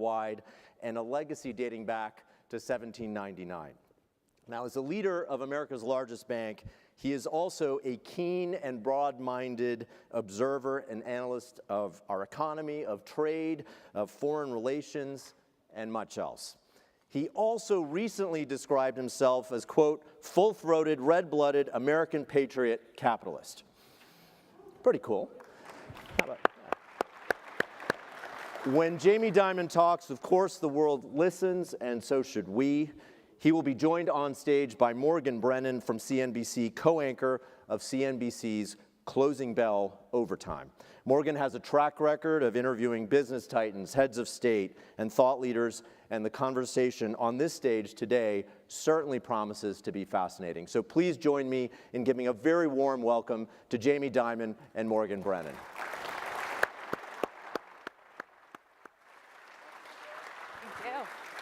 wide, and a legacy dating back to 1799. Now, as a leader of America's largest bank, he is also a keen and broad-minded observer and analyst of our economy, of trade, of foreign relations, and much else. He also recently described himself as, quote, full-throated, red-blooded American patriot capitalist. Pretty cool. How about that? When Jamie Dimon talks, of course, the world listens, and so should we. He will be joined on stage by Morgan Brennan from CNBC, co-anchor of CNBC's Closing Bell Overtime. Morgan has a track record of interviewing business titans, heads of state, and thought leaders, and the conversation on this stage today certainly promises to be fascinating. So please join me in giving a very warm welcome to Jamie Dimon and Morgan Brennan.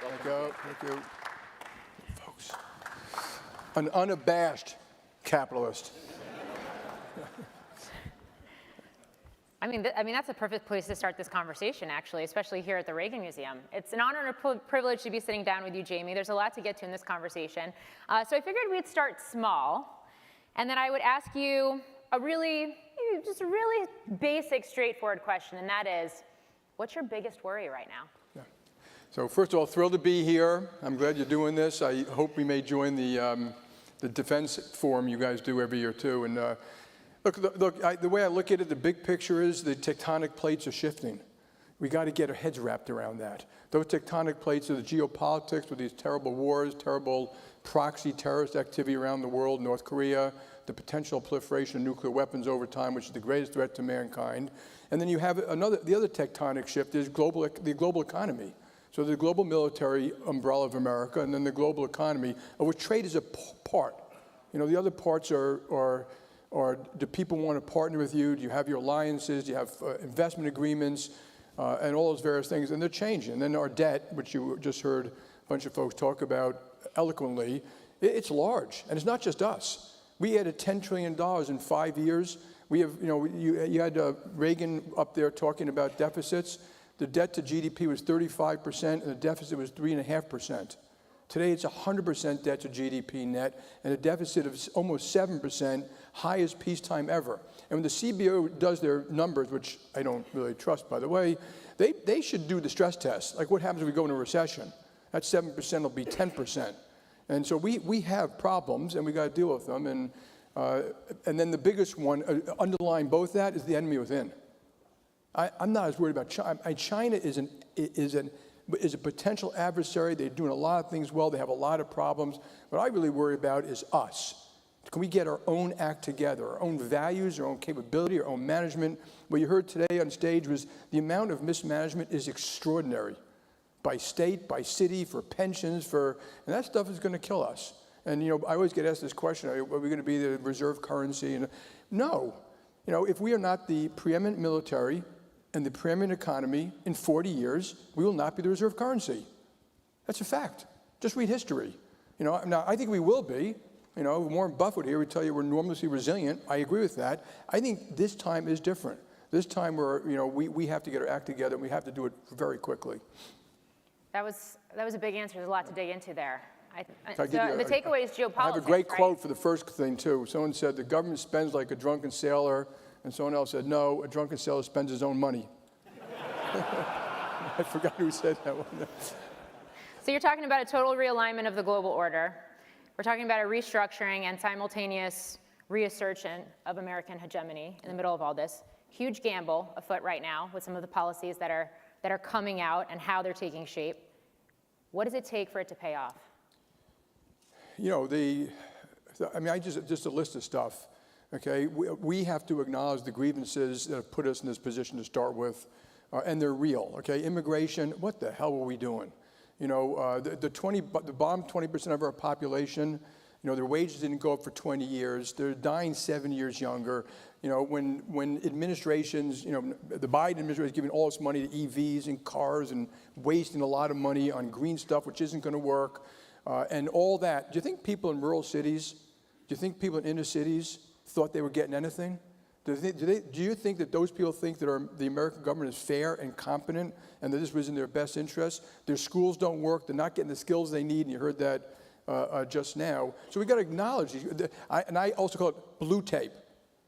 Thank you. Thank you. Folks, an unabashed capitalist. I mean, that's a perfect place to start this conversation, actually, especially here at the Reagan Museum. It's an honor and a privilege to be sitting down with you, Jamie. There's a lot to get to in this conversation. So I figured we'd start small, and then I would ask you just a really basic, straightforward question, and that is, what's your biggest worry right now? Yeah. So first of all, thrilled to be here. I'm glad you're doing this. I hope we may join the defense forum you guys do every year, too. And the way I look at it, the big picture is the tectonic plates are shifting. We got to get our heads wrapped around that. Those tectonic plates are the geopolitics with these terrible wars, terrible proxy terrorist activity around the world, North Korea, the potential proliferation of nuclear weapons over time, which is the greatest threat to mankind. And then you have the other tectonic shift is the global economy. So the global military umbrella of America, and then the global economy, of which trade is a part. You know, the other parts are do people want to partner with you? Do you have your alliances? Do you have investment agreements? And all those various things, and they're changing. And then our debt, which you just heard a bunch of folks talk about eloquently, it's large, and it's not just us. We added $10 trillion in 5 years. We have, you had Reagan up there talking about deficits. The debt to GDP was 35%, and the deficit was 3.5%. Today, it's 100% debt to GDP net, and a deficit of almost 7%, highest peacetime ever. And when the CBO does their numbers, which I don't really trust, by the way, they should do the stress test. Like, what happens if we go into a recession? That 7% will be 10%. And so we have problems, and we got to deal with them. And then the biggest one, underlying both that, is the enemy within. I'm not as worried about China. China is a potential adversary. They're doing a lot of things well. They have a lot of problems. What I really worry about is us. Can we get our own act together, our own values, our own capability, our own management? What you heard today on stage was the amount of mismanagement is extraordinary. By state, by city, for pensions, and that stuff is going to kill us. And, I always get asked this question, are we going to be the reserve currency? And no. If we are not the preeminent military and the preeminent economy in 40 years, we will not be the reserve currency. That's a fact. Just read history. Now, I think we will be. Warren Buffett here would tell you we're enormously resilient. I agree with that. I think this time is different. This time we have to get our act together, and we have to do it very quickly. That was a big answer. There's a lot to dig into there. The takeaway is geopolitics. I have a great quote for the first thing, too. Someone said, the government spends like a drunken sailor, and someone else said, no, a drunken sailor spends his own money. I forgot who said that one. So you're talking about a total realignment of the global order. We're talking about a restructuring and simultaneous reassertion of American hegemony in the middle of all this. Huge gamble afoot right now with some of the policies that are coming out and how they're taking shape. What does it take for it to pay off? Just a list of stuff, okay? We have to acknowledge the grievances that have put us in this position to start with, and they're real, okay? Immigration, what the hell were we doing? The bottom 20% of our population, their wages didn't go up for 20 years. They're dying 7 years younger. When administrations, the Biden administration is giving all this money to EVs and cars and wasting a lot of money on green stuff, which isn't going to work, and all that. Do you think people in rural cities, do you think people in inner cities thought they were getting anything? Do you think that those people think that the American government is fair and competent and that this was in their best interest? Their schools don't work. They're not getting the skills they need, and you heard that just now. So we got to acknowledge these. And I also call it blue tape,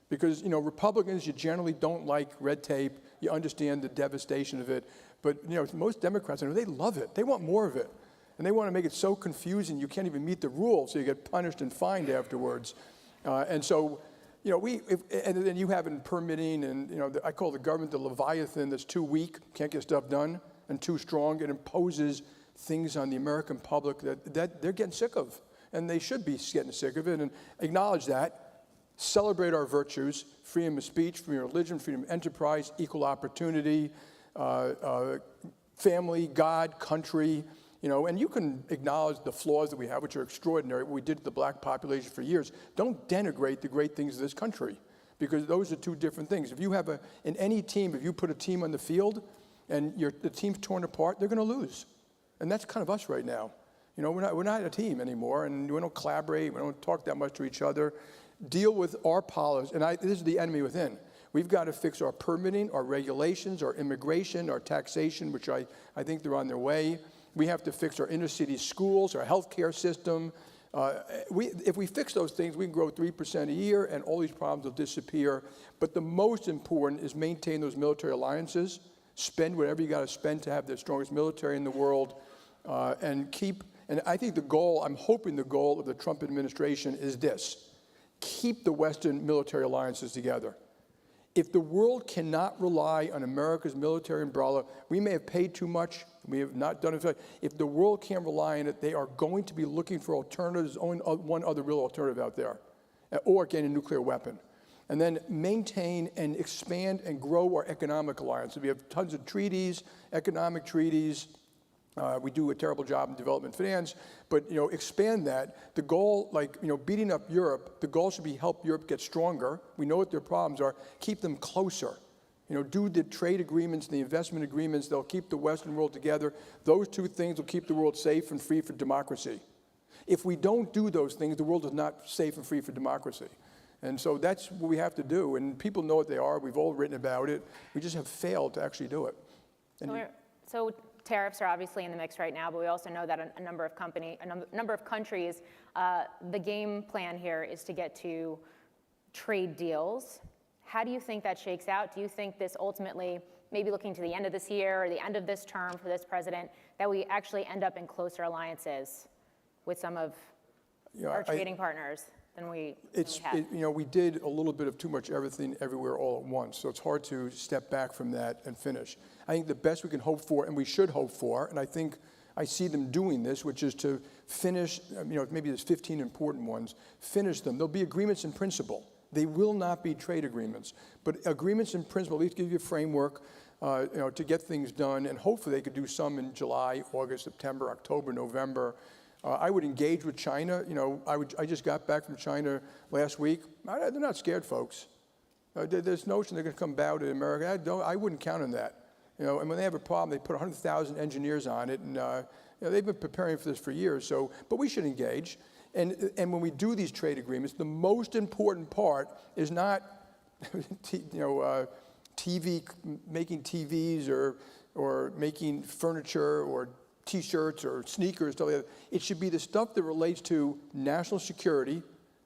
because Republicans, you generally don't like red tape. You understand the devastation of it. But most Democrats, they love it. They want more of it. And they want to make it so confusing you can't even meet the rules, so you get punished and fined afterwards. And so, and then you have it in permitting, and I call the government the Leviathan that's too weak, can't get stuff done, and too strong. It imposes things on the American public that they're getting sick of, and they should be getting sick of it. And acknowledge that, celebrate our virtues: freedom of speech, freedom of religion, freedom of enterprise, equal opportunity, family, God, country. And you can acknowledge the flaws that we have, which are extraordinary, what we did to the black population for years. Don't denigrate the great things of this country, because those are two different things. If you have in any team, if you put a team on the field and the team's torn apart, they're going to lose. And that's kind of us right now. We're not a team anymore, and we don't collaborate, we don't talk that much to each other. Deal with our policies, and this is the enemy within. We've got to fix our permitting, our regulations, our immigration, our taxation, which I think they're on their way. We have to fix our inner city schools, our healthcare system. If we fix those things, we can grow 3% a year, and all these problems will disappear. But the most important is maintain those military alliances, spend whatever you got to spend to have the strongest military in the world, and I think I'm hoping the goal of the Trump administration is this: keep the Western military alliances together. If the world cannot rely on America's military umbrella, we may have paid too much, we have not done it. If the world can't rely on it, they are going to be looking for alternatives. There's only one other real alternative out there, or getting a nuclear weapon. And then maintain and expand and grow our economic alliances. We have tons of treaties, economic treaties. We do a terrible job in development finance, but expand that. The goal, beating up Europe, the goal should be help Europe get stronger. We know what their problems are. Keep them closer. Do the trade agreements and the investment agreements. They'll keep the Western world together. Those two things will keep the world safe and free for democracy. If we don't do those things, the world is not safe and free for democracy. And so that's what we have to do. And people know what they are. We've all written about it. We just have failed to actually do it. So tariffs are obviously in the mix right now, but we also know that a number of countries, the game plan here is to get to trade deals. How do you think that shakes out? Do you think this ultimately, maybe looking to the end of this year or the end of this term for this president, that we actually end up in closer alliances with some of our trading partners than we had? We did a little bit of too much everything everywhere all at once, so it's hard to step back from that and finish. I think the best we can hope for, and we should hope for, and I think I see them doing this, which is to finish, maybe there's 15 important ones, finish them. There'll be agreements in principle. They will not be trade agreements, but agreements in principle at least give you a framework to get things done, and hopefully they could do some in July, August, September, October, November. I would engage with China. I just got back from China last week. They're not scared, folks. This notion they're going to come bow to America, I wouldn't count on that. And when they have a problem, they put 100,000 engineers on it, and they've been preparing for this for years. But we should engage. And when we do these trade agreements, the most important part is not, making TVs or making furniture or T-shirts or sneakers, stuff like that. It should be the stuff that relates to national security.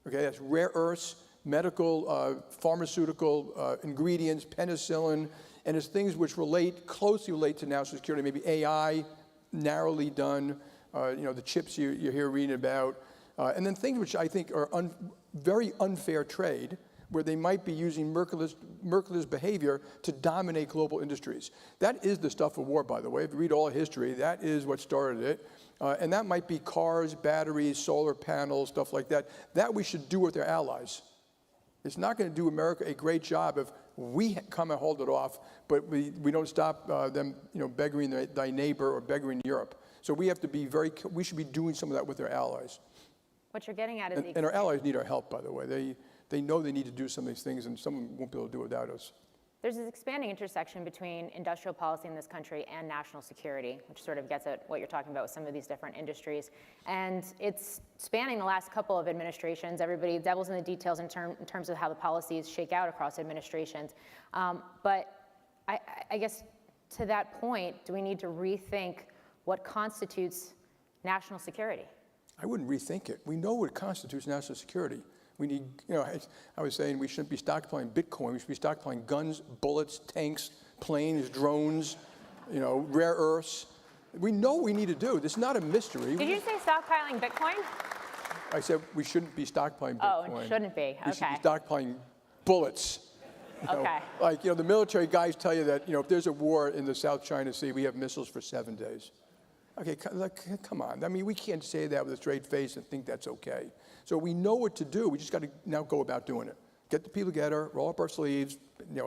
Okay, that's rare earths, medical, pharmaceutical ingredients, penicillin, and it's things which closely relate to national security. Maybe AI, narrowly done. The chips you hear reading about. And then things which I think are very unfair trade, where they might be using merciless behavior to dominate global industries. That is the stuff of war, by the way. If you read all of history, that is what started it. And that might be cars, batteries, solar panels, stuff like that. That we should do with their allies. It's not going to do America a great job if we come and hold it off, but we don't stop them, beggaring thy neighbor or beggaring Europe. So we have to be we should be doing some of that with their allies. What you're getting at is and our allies need our help, by the way. They know they need to do some of these things, and some won't be able to do it without us. There's this expanding intersection between industrial policy in this country and national security, which sort of gets at what you're talking about with some of these different industries. And it's spanning the last couple of administrations. Everybody devils in the details in terms of how the policies shake out across administrations. But I guess to that point, do we need to rethink what constitutes national security? I wouldn't rethink it. We know what constitutes national security. We need, I was saying we shouldn't be stockpiling Bitcoin. We should be stockpiling guns, bullets, tanks, planes, drones, rare earths. We know what we need to do. This is not a mystery. Did you say stockpiling Bitcoin? I said we shouldn't be stockpiling Bitcoin. Oh, it shouldn't be. We should Okay. be stockpiling bullets. Okay. The military guys tell you that, if there's a war in the South China Sea, we have missiles for 7 days. Okay, come on. I mean, we can't say that with a straight face and think that's okay. So we know what to do. We just got to now go about doing it. Get the people together, roll up our sleeves,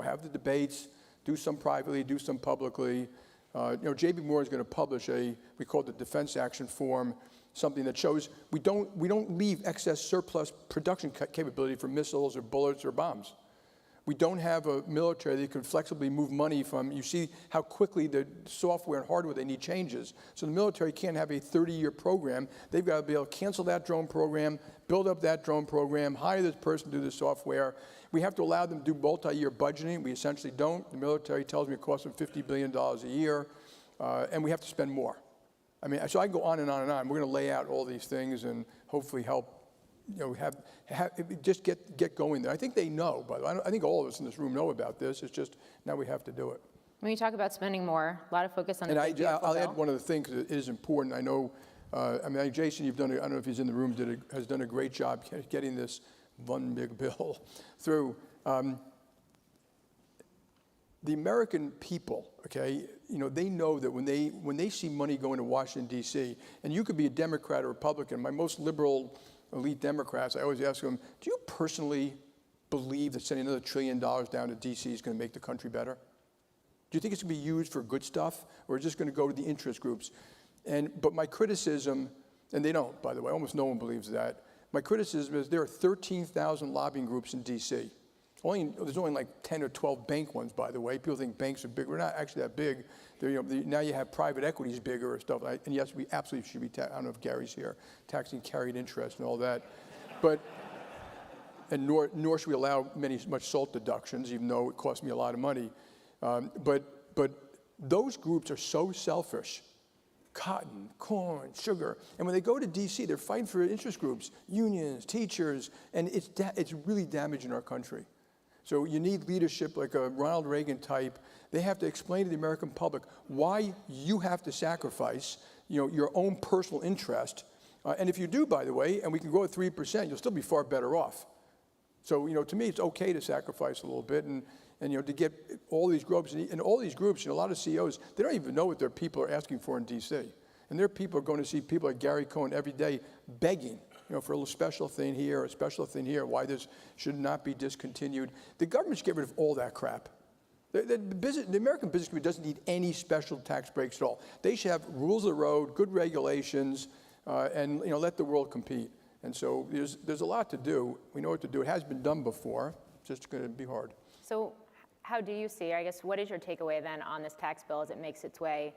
have the debates, do some privately, do some publicly. JPMorgan is going to publish we call it the Defense Action Form, something that shows we don't leave excess surplus production capability for missiles or bullets or bombs. We don't have a military that can flexibly move money from, you see how quickly the software and hardware, they need changes. So the military can't have a 30-year program. They've got to be able to cancel that drone program, build up that drone program, hire this person to do the software. We have to allow them to do multi-year budgeting. We essentially don't. The military tells me it costs them $50 billion a year, and we have to spend more. I mean, so I can go on and on and on. We're going to lay out all these things and hopefully help just get going there. I think they know, but I think all of us in this room know about this. It's just now we have to do it. When you talk about spending more, a lot of focus on the big beautiful I'll bill. add one of the things that is important. I know, Jason, you've done, I don't know if he's in the room, has done a great job getting this one big bill through. The American people, okay, they know that when they see money going to Washington, D.C., and you could be a Democrat or Republican, my most liberal elite Democrats, I always ask them, do you personally believe that sending another $1 trillion down to D.C. is going to make the country better? Do you think it's going to be used for good stuff, or is it just going to go to the interest groups? But my criticism, and they don't, by the way, almost no one believes that. My criticism is there are 13,000 lobbying groups in D.C. There's only like 10 or 12 bank ones, by the way. People think banks are big. We're not actually that big. Now you have private equities bigger or stuff. And yes, we absolutely should be, I don't know if Gary's here, taxing carried interest and all that. And nor should we allow much SALT deductions, even though it costs me a lot of money. But those groups are so selfish. Cotton, corn, sugar. And when they go to D.C., they're fighting for interest groups, unions, teachers, and it's really damaging our country. So you need leadership like a Ronald Reagan type. They have to explain to the American public why you have to sacrifice your own personal interest. And if you do, by the way, and we can grow at 3%, you'll still be far better off. So to me, it's okay to sacrifice a little bit and to get all these groups. And all these groups, a lot of CEOs, they don't even know what their people are asking for in D.C. And their people are going to see people like Gary Cohn every day begging, for a little special thing here, a special thing here, why this should not be discontinued. The government should get rid of all that crap. The American business community doesn't need any special tax breaks at all. They should have rules of the road, good regulations, and let the world compete. And so there's a lot to do. We know what to do. It has been done before. It's just going to be hard. So how do you see, I guess, what is your takeaway then on this tax bill as it makes its way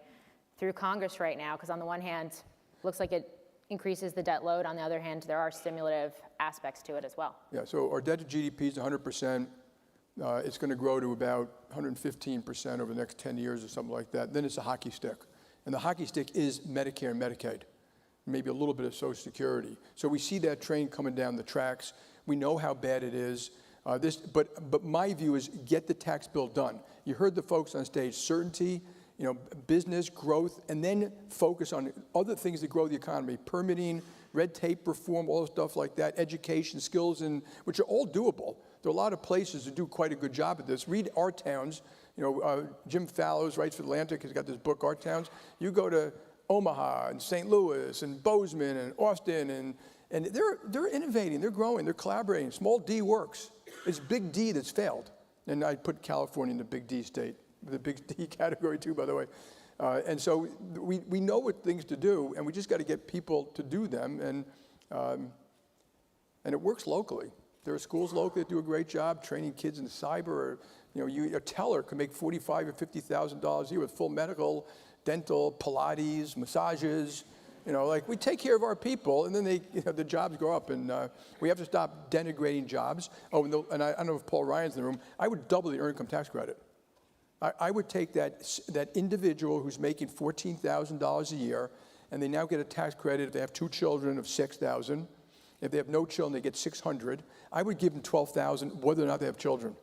through Congress right now? Because on the one hand, looks like it increases the debt load. On the other hand, there are stimulative aspects to it as well. Yeah, so our debt to GDP is 100%. It's going to grow to about 115% over the next 10 years or something like that. Then it's a hockey stick. And the hockey stick is Medicare and Medicaid, maybe a little bit of Social Security. So we see that train coming down the tracks. We know how bad it is. But my view is get the tax bill done. You heard the folks on stage, certainty, business growth, and then focus on other things that grow the economy, permitting, red tape reform, all stuff like that, education, skills, which are all doable. There are a lot of places that do quite a good job at this. Read Our Towns. Jim Fallows writes for Atlantic. He's got this book, Our Towns. You go to Omaha and St. Louis and Bozeman and Austin, and they're innovating, they're growing, they're collaborating. Small D works. It's big D that's failed. And I put California in the big D state, the big D category too, by the way. And so we know what things to do, and we just got to get people to do them, and it works locally. There are schools locally that do a great job training kids in cyber or A teller can make $45,000 or $50,000 a year with full medical, dental, Pilates, massages. We take care of our people, and then the jobs go up, and we have to stop denigrating jobs. Oh, and I don't know if Paul Ryan's in the room. I would double the earned income tax credit. I would take that individual who's making $14,000 a year, and they now get a tax credit if they have 2 children of $6,000. If they have no children, they get $600. I would give them $12,000, whether or not they have children.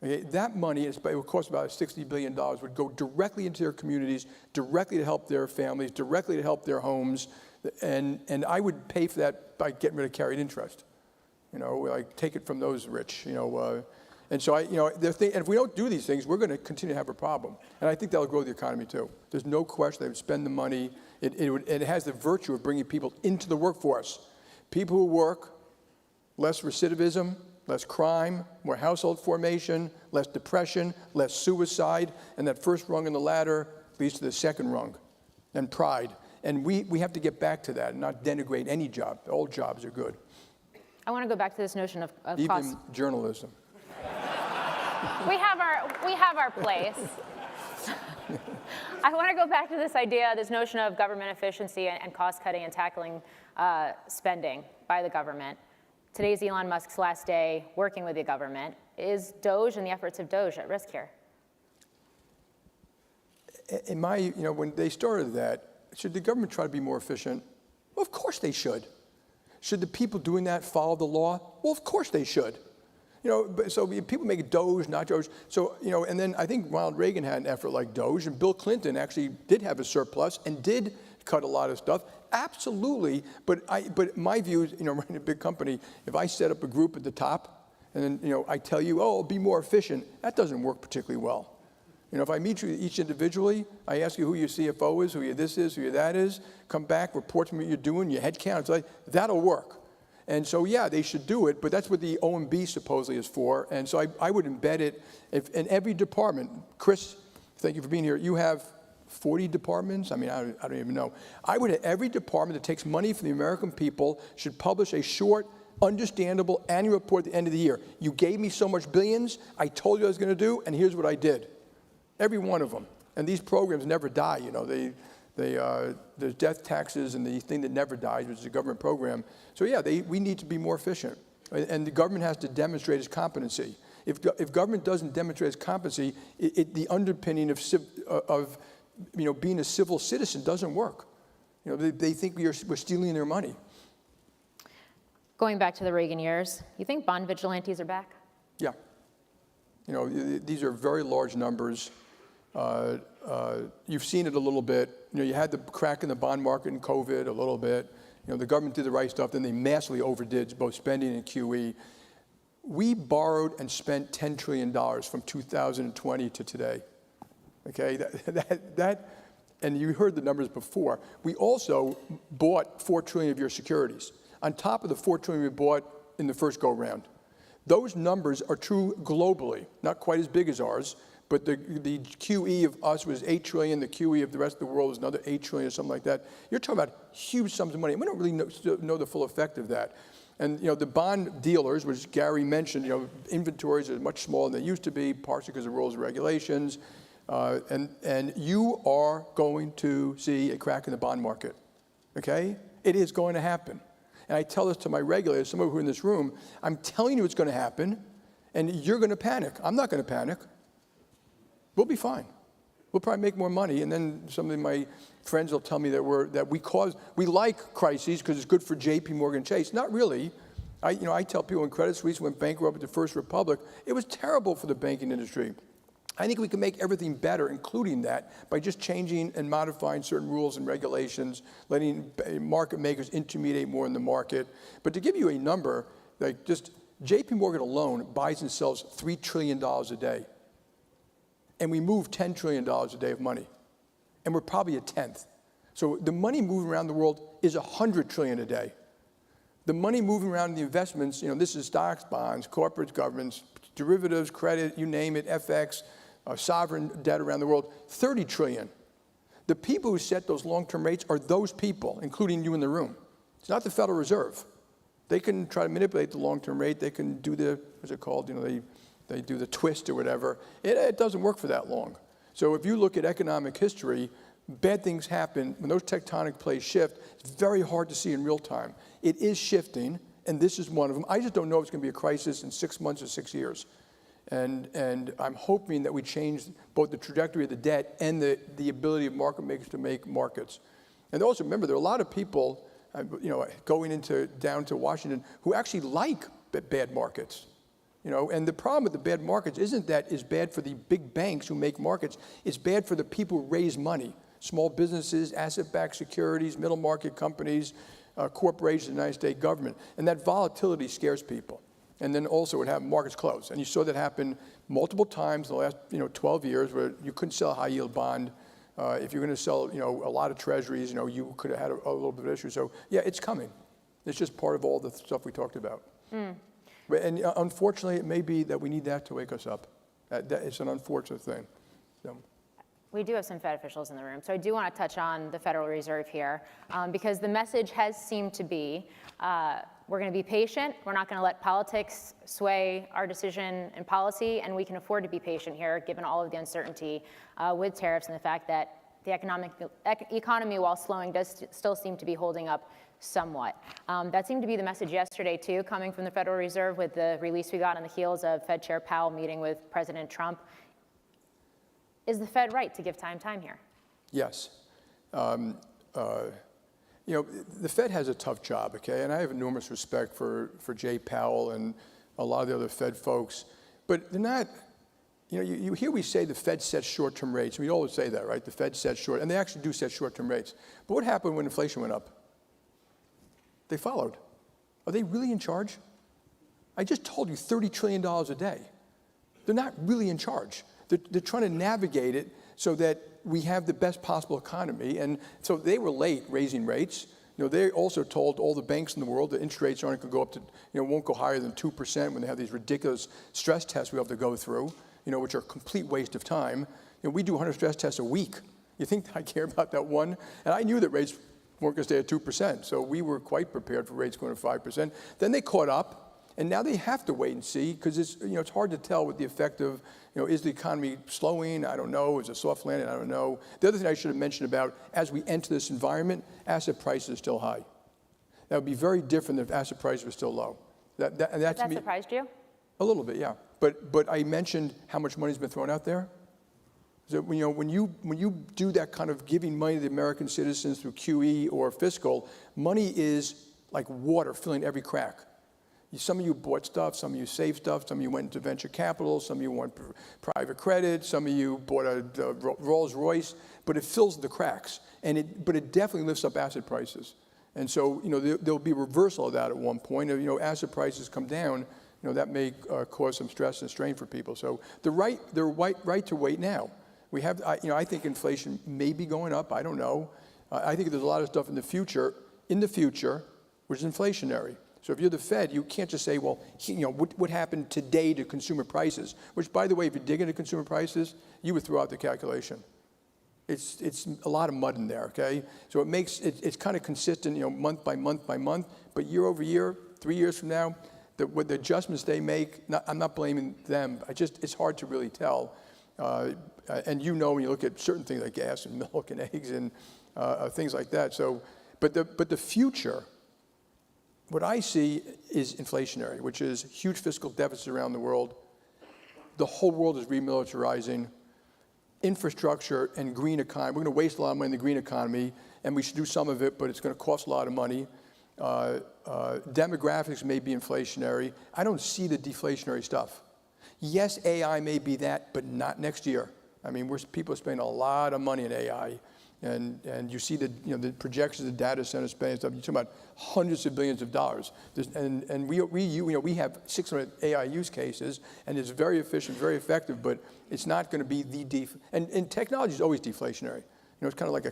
Okay, that money, it would cost about $60 billion, would go directly into their communities, directly to help their families, directly to help their homes, and I would pay for that by getting rid of carried interest. Take it from those rich. And so and if we don't do these things, we're going to continue to have a problem. And I think that'll grow the economy too. There's no question they would spend the money. It has the virtue of bringing people into the workforce. People who work, less recidivism, less crime, more household formation, less depression, less suicide, and that first rung in the ladder leads to the second rung, and pride. And we have to get back to that and not denigrate any job. All jobs are good. I want to go back to this notion of Even cost. journalism. We have our place. I want to go back to this idea, this notion of government efficiency and cost cutting and tackling spending by the government. Today's Elon Musk's last day working with the government. Is Doge and the efforts of Doge at risk here? When they started that, should the government try to be more efficient? Well, of course they should. Should the people doing that follow the law? Well, of course they should. So people make Doge, not Doge. So, and then I think Ronald Reagan had an effort like Doge, and Bill Clinton actually did have a surplus and did cut a lot of stuff. Absolutely, but my view is, running a big company, if I set up a group at the top, and then, I tell you, oh, be more efficient, that doesn't work particularly well. If I meet you each individually, I ask you who your CFO is, who your this is, who your that is, come back, report to me what you're doing, your head count, that'll work. And so, yeah, they should do it, but that's what the OMB supposedly is for. And so I would embed it in every department. Chris, thank you for being here. You have 40 departments? I don't even know. Every department that takes money from the American people should publish a short, understandable annual report at the end of the year. You gave me so much billions, I told you I was going to do, and here's what I did. Every one of them. And these programs never die, there's death taxes and the thing that never dies, which is a government program. So yeah, we need to be more efficient. And the government has to demonstrate its competency. If government doesn't demonstrate its competency, the underpinning of being a civil citizen doesn't work. They think we're stealing their money. Going back to the Reagan years, you think bond vigilantes are back? Yeah. These are very large numbers. You've seen it a little bit. You had the crack in the bond market in COVID a little bit. The government did the right stuff, then they massively overdid both spending and QE. We borrowed and spent $10 trillion from 2020 to today. Okay, and you heard the numbers before. We also bought $4 trillion of your securities, on top of the $4 trillion we bought in the first go-round. Those numbers are true globally, not quite as big as ours, but the QE of us was $8 trillion, the QE of the rest of the world was another $8 trillion or something like that. You're talking about huge sums of money, and we don't really know the full effect of that. And the bond dealers, which Gary mentioned, inventories are much smaller than they used to be, partially because of rules and regulations. And you are going to see a crack in the bond market, okay? It is going to happen. And I tell this to my regulators, some of who are in this room, I'm telling you it's going to happen, and you're going to panic. I'm not going to panic. We'll be fine. We'll probably make more money, and then some of my friends will tell me that we like crises because it's good for JPMorgan Chase. Not really. I tell people when Credit Suisse went bankrupt at the First Republic, it was terrible for the banking industry. I think we can make everything better, including that, by just changing and modifying certain rules and regulations, letting market makers intermediate more in the market. But to give you a number, like just JPMorgan alone buys and sells $3 trillion a day. And we move $10 trillion a day of money. And we're probably a tenth. So the money moving around the world is $100 trillion a day. The money moving around in the investments, this is stocks, bonds, corporates, governments, derivatives, credit, you name it, FX, sovereign debt around the world, 30 trillion. The people who set those long-term rates are those people, including you in the room. It's not the Federal Reserve. They can try to manipulate the long-term rate. They can do what's it called, they do the twist or whatever. It doesn't work for that long. So if you look at economic history, bad things happen. When those tectonic plates shift, it's very hard to see in real time. It is shifting, and this is one of them. I just don't know if it's going to be a crisis in 6 months or 6 years. And I'm hoping that we change both the trajectory of the debt and the ability of market makers to make markets. And also remember, there are a lot of people, going down to Washington who actually like bad markets. And the problem with the bad markets isn't that it's bad for the big banks who make markets. It's bad for the people who raise money, small businesses, asset-backed securities, middle market companies, corporations, the United States government. And that volatility scares people. And then also it happened, markets closed. And you saw that happen multiple times in the last 12 years where you couldn't sell a high yield bond. If you're going to sell a lot of treasuries, you could have had a little bit of issue. So yeah, it's coming. It's just part of all the stuff we talked about. And unfortunately, it may be that we need that to wake us up. It's an unfortunate thing. So. We do have some Fed officials in the room, so I do want to touch on the Federal Reserve here, because the message has seemed to be, we're going to be patient, we're not going to let politics sway our decision and policy, and we can afford to be patient here, given all of the uncertainty with tariffs and the fact that the economy, while slowing, does still seem to be holding up somewhat. That seemed to be the message yesterday, too, coming from the Federal Reserve with the release we got on the heels of Fed Chair Powell meeting with President Trump. Is the Fed right to give time here? Yes. The Fed has a tough job, okay? And I have enormous respect for Jay Powell and a lot of the other Fed folks. But they're not, you hear we say the Fed sets short-term rates. We always say that, right? The Fed sets and they actually do set short-term rates. But what happened when inflation went up? They followed. Are they really in charge? I just told you $30 trillion a day. They're not really in charge. They're trying to navigate it so that we have the best possible economy. And so they were late raising rates. They also told all the banks in the world that interest rates aren't going to go up to, won't go higher than 2% when they have these ridiculous stress tests we have to go through, which are a complete waste of time. We do 100 stress tests a week. You think I care about that one? And I knew that rates weren't going to stay at 2%. So we were quite prepared for rates going to 5%. Then they caught up. And now they have to wait and see because it's hard to tell what the effect of, is the economy slowing? I don't know. Is it soft landing? I don't know. The other thing I should have mentioned about as we enter this environment, asset prices are still high. That would be very different if asset prices were still low. That surprised you? A little bit, yeah. But I mentioned how much money's been thrown out there. So when you do that kind of giving money to the American citizens through QE or fiscal, money is like water filling every crack. Some of you bought stuff, some of you saved stuff, some of you went into venture capital, some of you went private credit, some of you bought a Rolls Royce, but it fills the cracks, but it definitely lifts up asset prices. And so, there'll be a reversal of that at one point. Asset prices come down, that may cause some stress and strain for people. So they're right to wait now. We have, I think inflation may be going up. I don't know. I think there's a lot of stuff in the future, which is inflationary. So if you're the Fed, you can't just say, well, what happened today to consumer prices? Which, by the way, if you dig into consumer prices, you would throw out the calculation. It's a lot of mud in there, okay? So it's kind of consistent, month by month by month. But year over year, 3 years from now, with the adjustments they make, I'm not blaming them. It's hard to really tell. And when you look at certain things like gas and milk and eggs and things like that. So, but the future. What I see is inflationary, which is huge fiscal deficits around the world. The whole world is remilitarizing. Infrastructure and green economy. We're going to waste a lot of money in the green economy, and we should do some of it, but it's going to cost a lot of money. Demographics may be inflationary. I don't see the deflationary stuff. Yes, AI may be that, but not next year. I mean, people are spending a lot of money in AI. And you see the projections of data center spending and stuff. You're talking about hundreds of billions of dollars. And we have 600 AI use cases, and it's very efficient, very effective. But it's not going to be and technology is always deflationary. It's kind of like a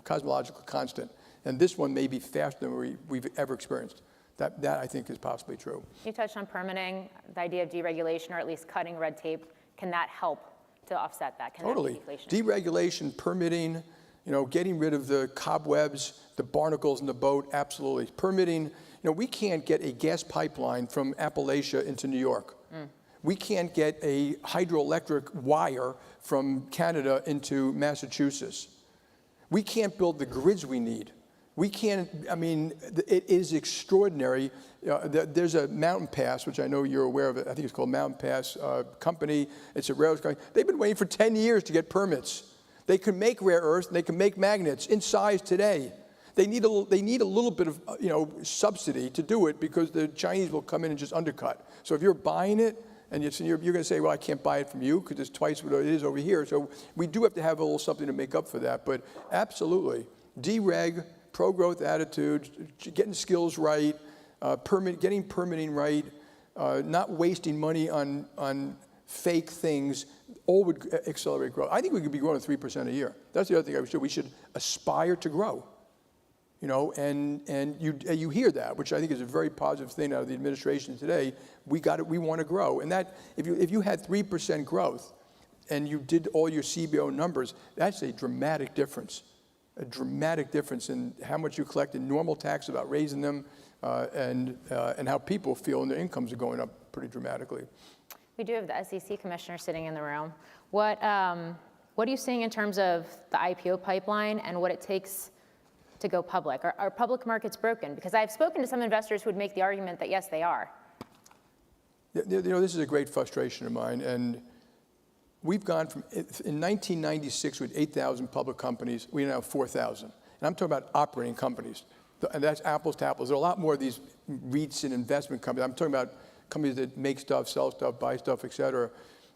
cosmological constant. And this one may be faster than we've ever experienced. That I think is possibly true. You touched on permitting, the idea of deregulation, or at least cutting red tape. Can that help to offset that? Totally. Deregulation, permitting. Getting rid of the cobwebs, the barnacles in the boat, absolutely. Permitting, we can't get a gas pipeline from Appalachia into New York. We can't get a hydroelectric wire from Canada into Massachusetts. We can't build the grids we need. We can't, I mean, it is extraordinary. There's a Mountain Pass, which I know you're aware of. I think it's called Mountain Pass company. It's a railroad company. They've been waiting for 10 years to get permits. They can make rare earths, and they can make magnets in size today. They need a little bit of subsidy to do it because the Chinese will come in and just undercut. So if you're buying it, and you're going to say, well, I can't buy it from you because it's twice what it is over here. So we do have to have a little something to make up for that. But absolutely, dereg, pro-growth attitude, getting skills right, getting permitting right, not wasting money on fake things, all would accelerate growth. I think we could be growing at 3% a year. That's the other thing I would say. We should aspire to grow. You know, and you hear that, which I think is a very positive thing out of the administration today. We want to grow, and that if you had 3% growth, and you did all your CBO numbers, that's a dramatic difference in how much you collect in normal tax about raising them, and how people feel and their incomes are going up pretty dramatically. We do have the SEC commissioner sitting in the room. What are you seeing in terms of the IPO pipeline and what it takes to go public? Are public markets broken? Because I've spoken to some investors who would make the argument that yes, they are. You know, this is a great frustration of mine, and we've gone from, in 1996 we had 8,000 public companies, we now have 4,000. And I'm talking about operating companies, and that's apples to apples. There are a lot more of these REITs and investment companies. I'm talking about companies that make stuff, sell stuff, buy stuff, et cetera.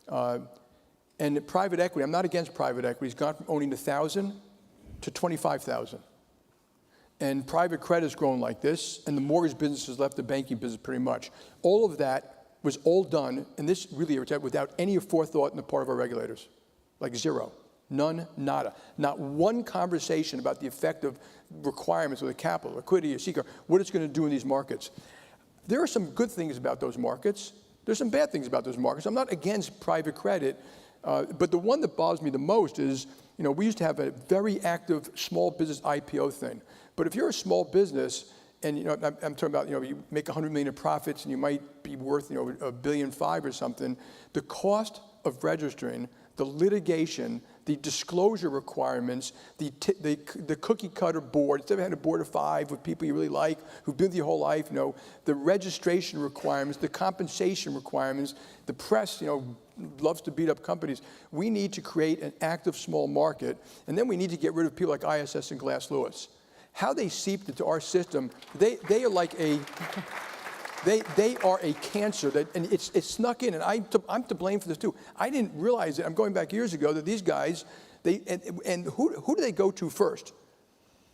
And private equity, I'm not against private equity, it's gone from owning 1,000 to 25,000. And private credit has grown like this, and the mortgage business has left the banking business pretty much. All of that was all done, and this really irritated, without any forethought on the part of our regulators. Like zero. None, nada. Not one conversation about the effect of requirements of the capital, liquidity, or CCAR, what it's going to do in these markets. There are some good things about those markets. There's some bad things about those markets. I'm not against private credit, but the one that bothers me the most is, you know, we used to have a very active small business IPO thing. But if you're a small business, and you know, I'm talking about, you know, you make 100 million in profits and you might be worth, you know, $1.5 billion or something, the cost of registering, the litigation, the disclosure requirements, the cookie cutter board, instead of having a board of 5 with people you really like, who've been with you your whole life, you know, the registration requirements, the compensation requirements, the press, you know, loves to beat up companies. We need to create an active small market, and then we need to get rid of people like ISS and Glass Lewis. How they seeped into our system, they are like a, they are a cancer, and it's snuck in, and I'm to blame for this too. I didn't realize it, I'm going back years ago, that these guys, and who do they go to first?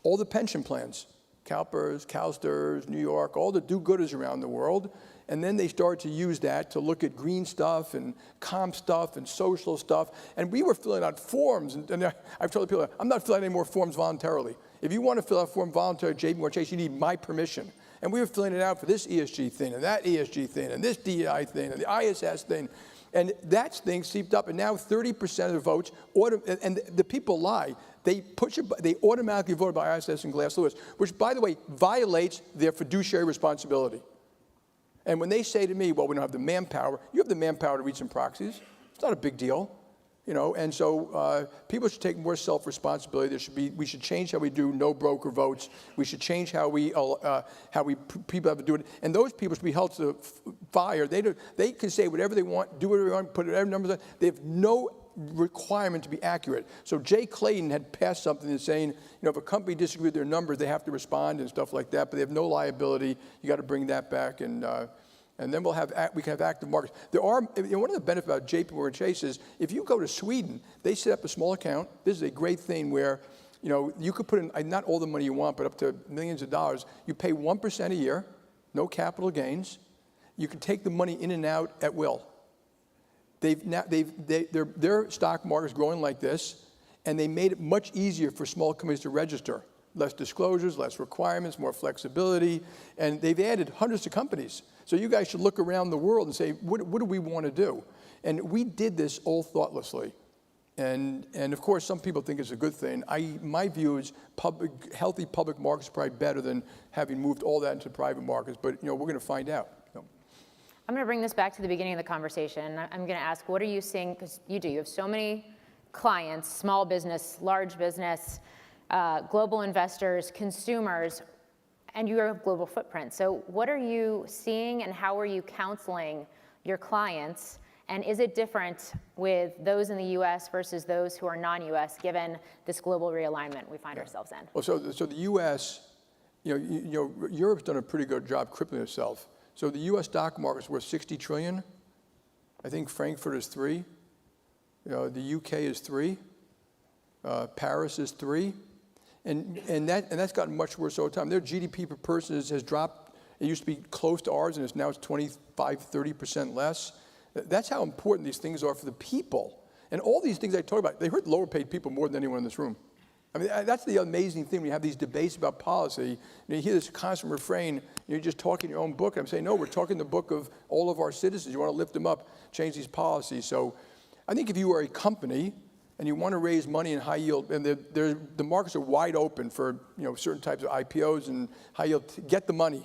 All the pension plans, CalPERS, CalSTRS, New York, all the do-gooders around the world, and then they started to use that to look at green stuff and comp stuff and social stuff, and we were filling out forms, and I've told people, I'm not filling out any more forms voluntarily. If you want to fill out a form voluntarily at JPMorgan Chase, you need my permission. And we were filling it out for this ESG thing, and that ESG thing, and this DEI thing, and the ISS thing. And that thing seeped up, and now 30% of the votes, and the people lie. They automatically voted by ISS and Glass Lewis, which, by the way, violates their fiduciary responsibility. And when they say to me, well, we don't have the manpower, you have the manpower to read some proxies. It's not a big deal. You know, and so people should take more self-responsibility. We should change how we do no broker votes. We should change how people have to do it. And those people should be held to fire. They can say whatever they want, do whatever they want, put whatever numbers on. They have no requirement to be accurate. So Jay Clayton had passed something that's saying, you know, if a company disagrees with their numbers, they have to respond and stuff like that. But they have no liability. You got to bring that back, and then we can have active markets. There are, you know, one of the benefits about JPMorgan Chase is if you go to Sweden, they set up a small account. This is a great thing where, you know, you could put in, not all the money you want, but up to millions of dollars. You pay 1% a year, no capital gains. You can take the money in and out at will. Their stock market is growing like this, and they made it much easier for small companies to register. Less disclosures, less requirements, more flexibility, and they've added hundreds of companies. So you guys should look around the world and say, what do we want to do? And we did this all thoughtlessly. And of course, some people think it's a good thing. My view is healthy public markets are probably better than having moved all that into private markets, but you know, we're going to find out. I'm going to bring this back to the beginning of the conversation. I'm going to ask, what are you seeing? Because you have so many clients, small business, large business, global investors, consumers, and you have a global footprint. So what are you seeing and how are you counseling your clients? And is it different with those in the US versus those who are non-US, given this global realignment we find ourselves in? Well, so the US, Europe's done a pretty good job crippling itself. So the US stock market's worth 60 trillion. I think Frankfurt is 3. The UK is 3. Paris is 3. And that's gotten much worse over time. Their GDP per person has dropped. It used to be close to ours, and now it's 25, 30% less. That's how important these things are for the people. And all these things I talk about, they hurt lower paid people more than anyone in this room. I mean, that's the amazing thing when you have these debates about policy. You hear this constant refrain, you're just talking your own book. I'm saying, no, we're talking the book of all of our citizens. You want to lift them up, change these policies. So I think if you are a company and you want to raise money in high yield, and the markets are wide open for certain types of IPOs and high yield, get the money.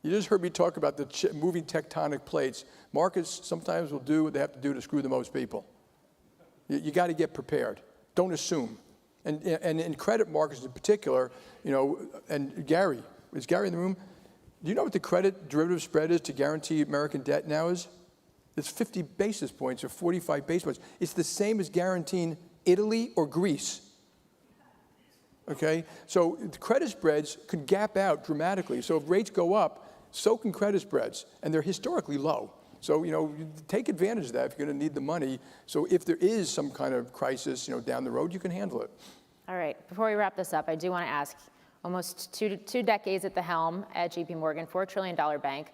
You just heard me talk about the moving tectonic plates. Markets sometimes will do what they have to do to screw the most people. You got to get prepared. Don't assume. And in credit markets in particular, and Gary, is Gary in the room? Do you know what the credit derivative spread is to guarantee American debt now is? It's 50 basis points or 45 basis points. It's the same as guaranteeing Italy or Greece. Okay? So the credit spreads could gap out dramatically. So if rates go up, so can credit spreads, and they're historically low. So, take advantage of that if you're going to need the money. So if there is some kind of crisis, down the road, you can handle it. All right. Before we wrap this up, I do want to ask, almost two decades at the helm at JPMorgan, $4 trillion bank,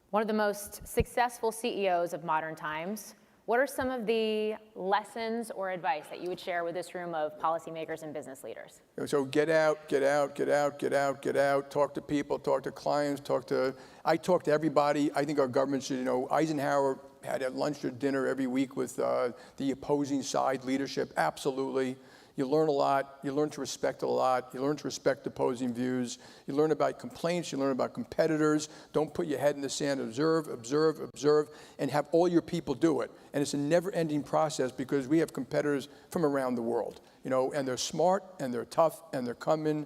one of the most successful CEOs of modern times. What are some of the lessons or advice that you would share with this room of policymakers and business leaders? So get out, talk to people, talk to clients, I talk to everybody. I think our government should, Eisenhower had a lunch or dinner every week with the opposing side leadership, absolutely. You learn a lot, you learn to respect a lot, you learn to respect opposing views, you learn about complaints, you learn about competitors. Don't put your head in the sand, observe, and have all your people do it. And it's a never-ending process because we have competitors from around the world, and they're smart, and they're tough, and they're coming.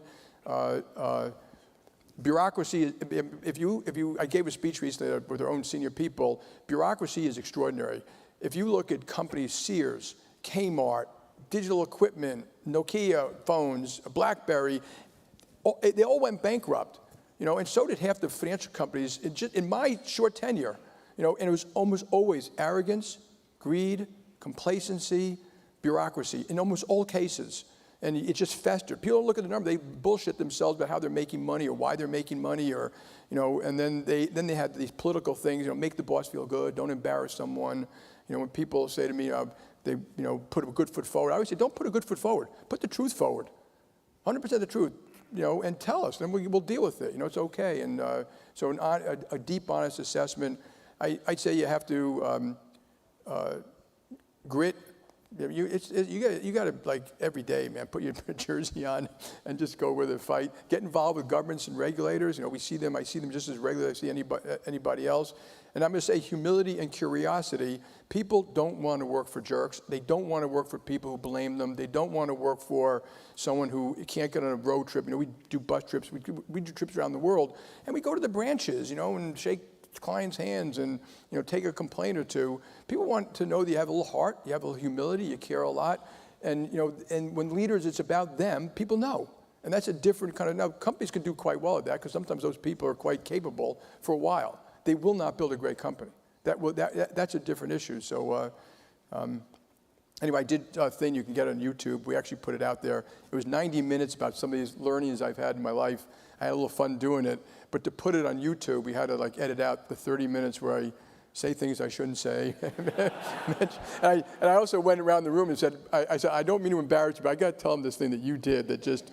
Bureaucracy, I gave a speech recently with our own senior people, bureaucracy is extraordinary. If you look at companies, Sears, Kmart, digital equipment, Nokia phones, BlackBerry, they all went bankrupt, and so did half the financial companies in my short tenure, and it was almost always arrogance, greed, complacency, bureaucracy in almost all cases. And it just festered. People don't look at the number, they bullshit themselves about how they're making money or why they're making money, or, and then they had these political things, make the boss feel good, don't embarrass someone. When people say to me, they put a good foot forward, I always say, don't put a good foot forward, put the truth forward. 100% the truth, and tell us, then we'll deal with it, it's okay. And so a deep, honest assessment, I'd say you have to grit. You got to, like, every day, man, put your jersey on and just go with the fight. Get involved with governments and regulators. I see them just as regularly as I see anybody else. And I'm going to say humility and curiosity. People don't want to work for jerks. They don't want to work for people who blame them. They don't want to work for someone who can't get on a road trip. We do bus trips. We do trips around the world. And we go to the branches, and shake clients' hands and take a complaint or two. People want to know that you have a little heart, you have a little humility, you care a lot, and and when leaders, it's about them. People know, and that's a different kind of. Now, companies can do quite well at that because sometimes those people are quite capable for a while. They will not build a great company. That's a different issue. So. Anyway, I did a thing you can get on YouTube. We actually put it out there. It was 90 minutes about some of these learnings I've had in my life. I had a little fun doing it. But to put it on YouTube, we had to edit out the 30 minutes where I say things I shouldn't say. and I also went around the room and said, I said, I don't mean to embarrass you, but I got to tell them this thing that you did that just,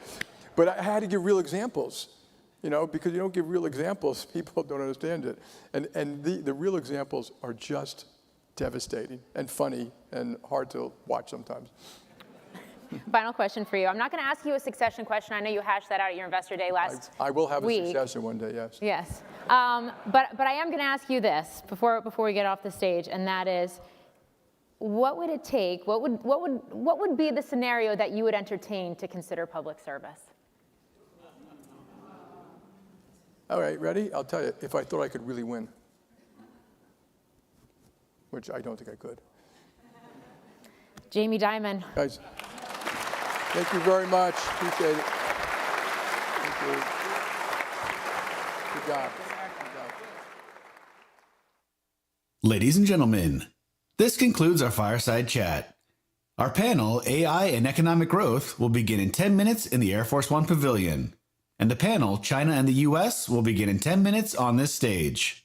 but I had to give real examples, because you don't give real examples, people don't understand it. And the real examples are just devastating and funny and hard to watch sometimes. Final question for you. I'm not going to ask you a succession question. I know you hashed that out at your investor day last I will have week. a successor one day, yes. Yes. But I am going to ask you this before we get off the stage, and that is, what would it take, what would be the scenario that you would entertain to consider public service? All right, ready? I'll tell you, if I thought I could really win, which I don't think I could. Jamie Dimon. Guys, thank you very much. Appreciate it. Thank you. Good job. Good job. Ladies and gentlemen, this concludes our fireside chat. Our panel, AI and Economic Growth, will begin in 10 minutes in the Air Force One Pavilion. And the panel, China and the U.S., will begin in 10 minutes on this stage.